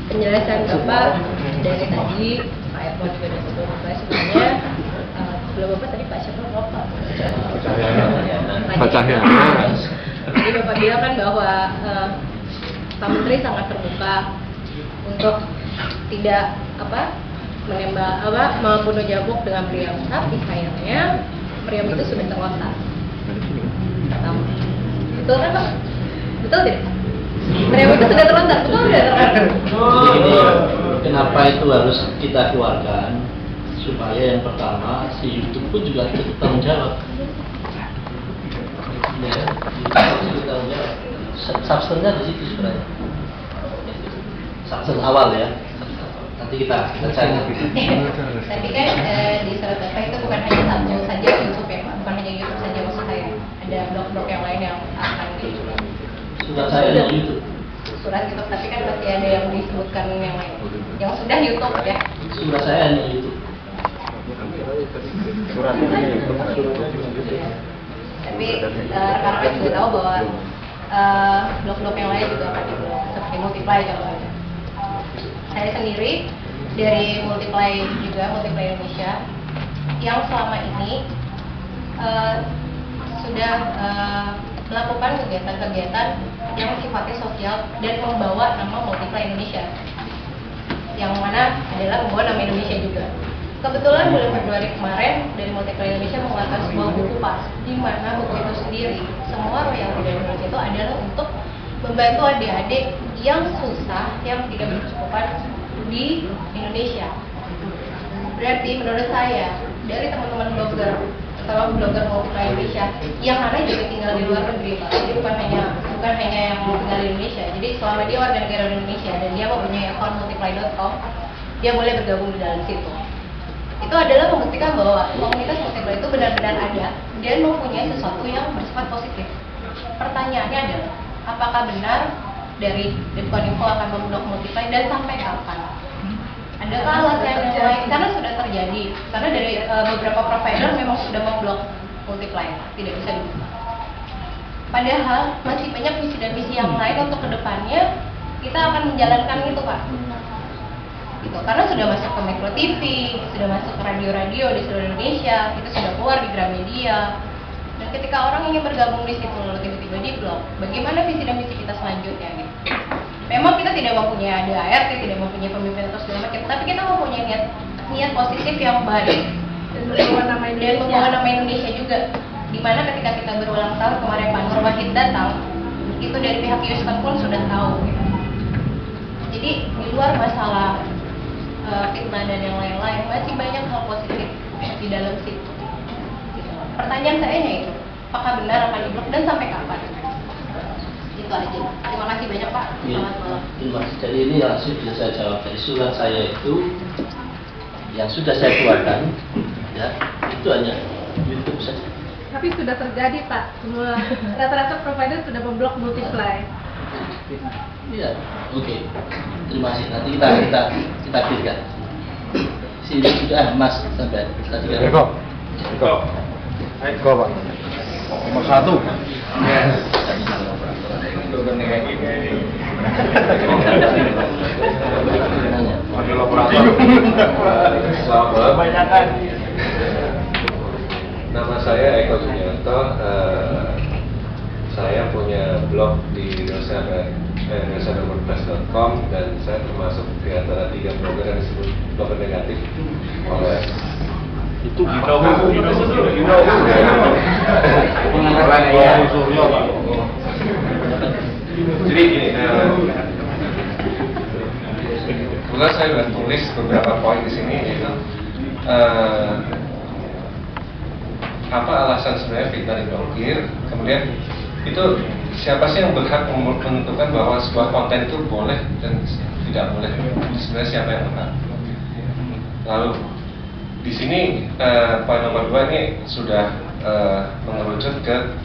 penjelasan Bapak dari tadi, Pak Edmond juga sudah beberapa sebenarnya. Sebelum Bapak tadi Pak siapa lupa? Pak Cahyana. Jadi Bapak bilang kan bahwa Pak Menteri sangat terbuka untuk tidak menembak membunuh Jabuk dengan meriam, tapi sayangnya meriam itu sudah terlontar. Betul kan Pak? Betul tidak? Meriam itu sudah terlontar, betul tidak? Jadi kenapa itu harus kita keluarkan? Supaya yang pertama si YouTube pun juga ikut tanggung jawab. Ya, YouTube ikut tanggung jawab. Substansinya di situ sebenarnya. Substans awal ya. Nanti kita cari. Tapi kan di surat Bapak itu bukan hanya satu saja YouTube ya Pak, bukan hanya YouTube saja maksud saya. Ada blog-blog yang lain yang akan di Sudah saya di YouTube. Surat YouTube, tapi kan masih ada yang disebutkan yang lain. Yang sudah YouTube ya. Sudah saya di YouTube. Tapi rekan-rekan juga tahu bahwa blog-blog yang lain juga akan dibuat seperti Multiply contohnya. Saya sendiri dari Multiply Indonesia yang selama ini sudah melakukan kegiatan-kegiatan yang sifatnya sosial dan membawa nama Multiply Indonesia, yang mana adalah membawa nama Indonesia juga. Kebetulan bulan Februari kemarin dari Multiply Indonesia mengeluarkan sebuah buku Pak, di mana buku itu sendiri semua royalti dari Indonesia itu adalah untuk membantu adik-adik yang susah, yang tidak berkecukupan di Indonesia. Berarti menurut saya dari teman-teman blogger atau blogger Multiply Indonesia yang mana juga tinggal di luar negeri Pak, jadi bukan hanya yang tinggal di Indonesia. Jadi selama dia warga negara Indonesia dan dia mempunyai akun multiply.com, dia boleh bergabung di dalam situ. Itu adalah membuktikan bahwa komunitas Multiply itu benar-benar ada dan mempunyai sesuatu yang bersifat positif. Pertanyaannya adalah, apakah benar dari Dekoninfo akan memblok Multiply dan sampai kapan? Adakah alasan yang lain? Karena sudah terjadi, karena dari beberapa provider memang sudah memblok Multiply, tidak bisa dibuka. Padahal masih banyak misi dan misi yang lain untuk kedepannya kita akan menjalankan itu Pak. Gitu. Karena sudah masuk ke Metro TV, sudah masuk ke radio-radio di seluruh Indonesia, itu sudah keluar di Gramedia. Dan ketika orang ingin bergabung di situ lalu tiba-tiba di blok, bagaimana visi dan misi kita selanjutnya? Gitu. Memang kita tidak mempunyai ADART, tidak mempunyai pemimpin atau segala macam, tapi kita mempunyai niat positif yang baik dan membawa nama Indonesia juga. Dimana ketika kita berulang tahun kemarin Pak Nur Wahid datang, itu dari pihak Yuskan pun sudah tahu. Gitu. Jadi di luar masalah fitnah dan yang lain-lain, masih banyak hal positif di dalam situ. Pertanyaan saya itu, apakah benar akan diblok dan sampai kapan? Itu aja. Terima kasih banyak Pak. Selamat malam. Terima kasih. Jadi ini langsung bisa saya jawab. Dari surat saya itu yang sudah saya keluarkan, ya itu hanya YouTube saja. Tapi sudah terjadi Pak, semua rata-rata provider sudah memblok Multiply. Iya, oke. Terima kasih. Nanti kita pilihkan. Sini sudah Mas sampai tadi kan. Eko Pak. Nomor 1. Nama saya Eko Sugianto. Saya punya blog di wordpress.com dan saya termasuk di antara 3 blogger yang disebut blogger negatif oleh Itu jadi gini, kebetulan saya sudah tulis beberapa poin di sini, yaitu apa alasan sebenarnya fitnah diblokir, kemudian itu siapa sih yang berhak menentukan bahwa sebuah konten itu boleh dan tidak boleh, sebenarnya siapa yang berhak. Lalu di sini poin nomor 2 ini sudah mengerucut ke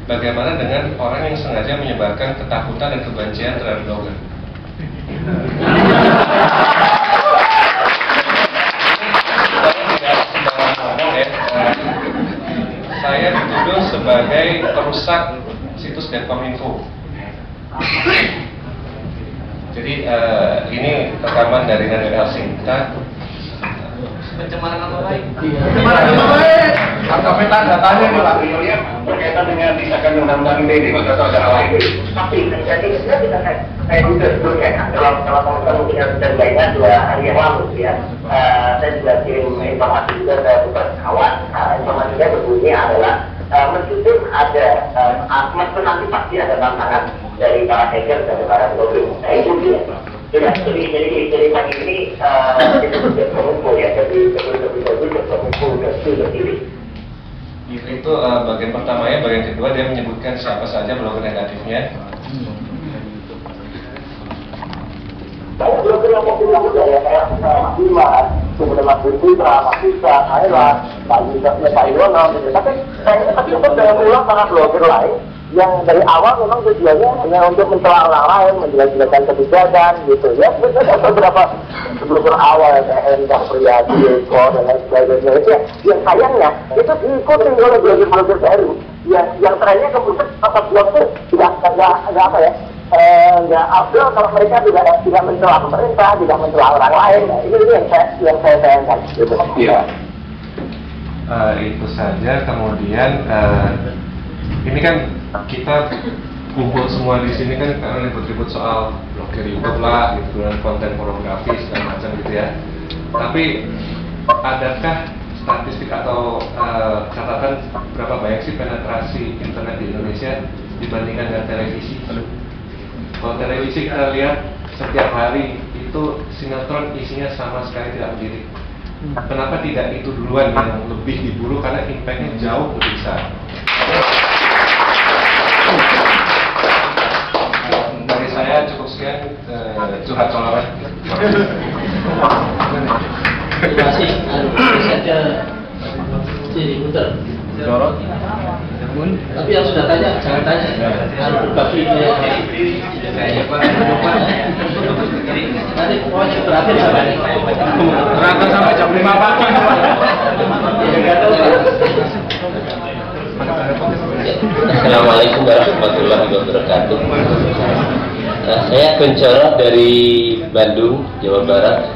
bagaimana dengan orang yang sengaja menyebarkan ketakutan dan kebencian terhadap blogger. Saya dituduh sebagai perusak situs Dekominfo. Jadi ini rekaman dari Nada Sinta. Pencemaran nama baik. Pencemaran nama baik. Harga peta datanya nih Pak. Kemudian berkaitan dengan disahkan undang-undang ini di masa saudara lain. Tapi jadi kita saya juga sebelumnya dalam komentar mungkin dan lainnya 2 hari yang lalu ya. Saya juga kirim informasi juga ke beberapa kawan. Informasinya berbunyi adalah meskipun ada meskipun nanti pasti ada tantangan dari para hacker dan para blogger. Itu dia. Jadi pagi ini kita sudah mengumpul ya, jadi sebelum mengumpul ke sini. Itu bagian pertamanya, bagian kedua dia menyebutkan siapa saja blogger negatifnya. Banyak blogger yang populer juga ya, kayak Mas Iman, kemudian Mas Putra, Mas Isa, Ayla, Pak Yusufnya, Pak Iwono, gitu. Tapi saya tetap dengan ulang para blogger lain yang dari awal memang tujuannya hanya untuk mencela orang lain, menjelek-jelekan kebijakan gitu ya. Beberapa blogger awal kayak Endah Priyadi, Eko dan lain sebagainya itu yang sayangnya itu diikuti oleh blogger-blogger baru yang trennya kemudian pasal blog itu tidak apa ya, nggak afdol kalau mereka tidak mencela pemerintah, tidak mencela orang lain. Nah, ini yang saya sayangkan gitu. Iya. Itu saja. Kemudian ini kan kita kumpul semua di sini kan karena ribut-ribut soal blogger YouTube lah, gitu, dan konten pornografi segala macam gitu ya. Tapi adakah statistik atau catatan berapa banyak sih penetrasi internet di Indonesia dibandingkan dengan televisi? Kalau televisi kita lihat setiap hari itu sinetron isinya sama sekali tidak mendidik. Kenapa tidak itu duluan yang lebih diburu, karena impactnya jauh lebih besar. Dari saya cukup sekian, curhat soal Terima kasih. Saja jadi muter. Tapi yang sudah tanya jangan tanya. Harus berbagi nanti pokoknya berakhir sampai Terangkan sampai jam 5 pagi. Assalamualaikum warahmatullahi wabarakatuh. Saya Kuncoro dari Bandung, Jawa Barat.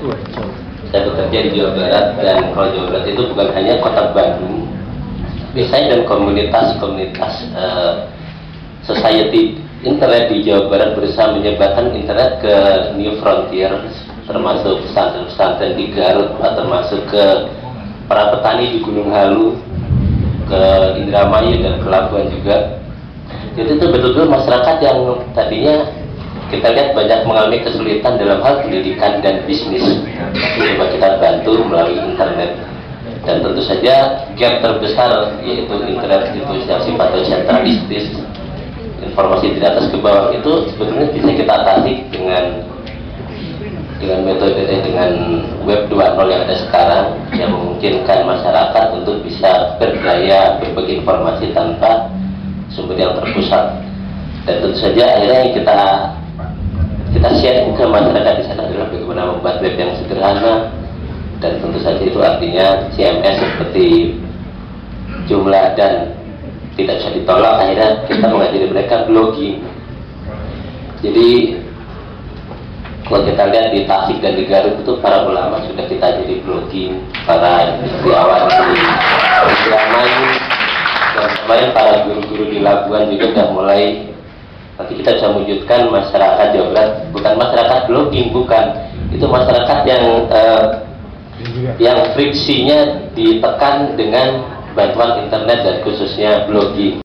Saya bekerja di Jawa Barat, dan kalau Jawa Barat itu bukan hanya kota Bandung, desain dan komunitas-komunitas society internet di Jawa Barat berusaha menyebarkan internet ke New Frontier, termasuk pesantren-pesantren di Garut, termasuk ke para petani di Gunung Halu, ke Indramayu dan ke Labuan juga. Jadi itu betul-betul masyarakat yang tadinya kita lihat banyak mengalami kesulitan dalam hal pendidikan dan bisnis. Coba kita bantu melalui internet. Dan tentu saja gap terbesar yaitu internet itu yang sifatnya sentralistis, informasi dari atas ke bawah, itu sebetulnya bisa kita atasi dengan metode dengan web 2.0 yang ada sekarang, yang memungkinkan masyarakat untuk bisa berdaya berbagi informasi tanpa sumber yang terpusat. Dan tentu saja akhirnya yang kita share ke masyarakat di sana adalah bagaimana membuat web yang sederhana, dan tentu saja itu artinya CMS seperti jumlah dan tidak bisa ditolak. Akhirnya kita mengajari mereka blogging. Jadi kalau kita lihat di Tasik dan di Garut itu para ulama sudah kita jadi blogging, para istriawan di Indramayu, dan kemarin para guru-guru di Labuan juga sudah mulai. Nanti kita bisa mewujudkan masyarakat Jawa Barat bukan masyarakat blogging, bukan, itu masyarakat yang friksinya ditekan dengan bantuan internet dan khususnya blogging.